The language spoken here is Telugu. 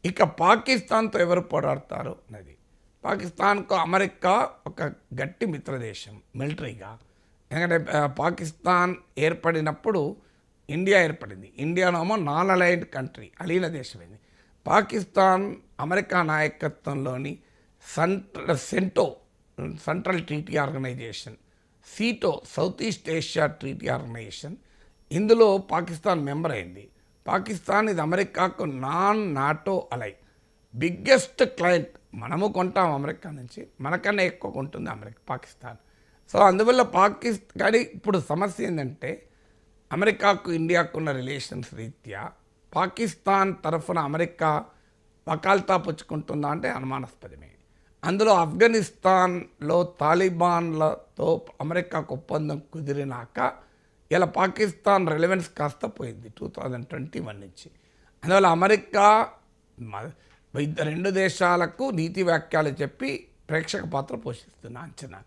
ఇక పాకిస్తాన్తో ఎవరు పోరాడతారు అన్నది. పాకిస్తాన్కు అమెరికా ఒక గట్టి మిత్రదేశం మిలిటరీగా. ఎందుకంటే పాకిస్తాన్ ఏర్పడినప్పుడు ఇండియా ఏర్పడింది. ఇండియానేమో నాన్ అలైన్డ్ కంట్రీ, అలీన దేశమైంది. పాకిస్తాన్ అమెరికా నాయకత్వంలోని central treaty organisation, SEATO south east Asia treaty organisation, ఇందులో పాకిస్తాన్ మెంబర్ అయింది. పాకిస్తాన్ ఇది అమెరికాకు non NATO ally, biggest client. మనము కొంటాం అమెరికా నుంచి, మనకన్నా ఎక్కువ కొంటుంది పాకిస్తాన్. సో అందువల్ల కానీ ఇప్పుడు సమస్య ఏంటంటే అమెరికాకు ఇండియాకు ఉన్న రిలేషన్స్ రీత్యా పాకిస్తాన్ తరఫున అమెరికా వకాల్తా పుచ్చుకుంటుందా అంటే అనుమానాస్పదమే. అందులో ఆఫ్ఘనిస్తాన్లో తాలిబాన్లతో అమెరికాకు ఒప్పందం కుదిరినాక ఇలా పాకిస్తాన్ రెలవెన్స్ కాస్త పోయింది 2021 నుంచి. అందువల్ల అమెరికా రెండు దేశాలకు నీతి వ్యాఖ్యలు చెప్పి ప్రేక్షక పాత్ర పోషిస్తున్న అంచనా.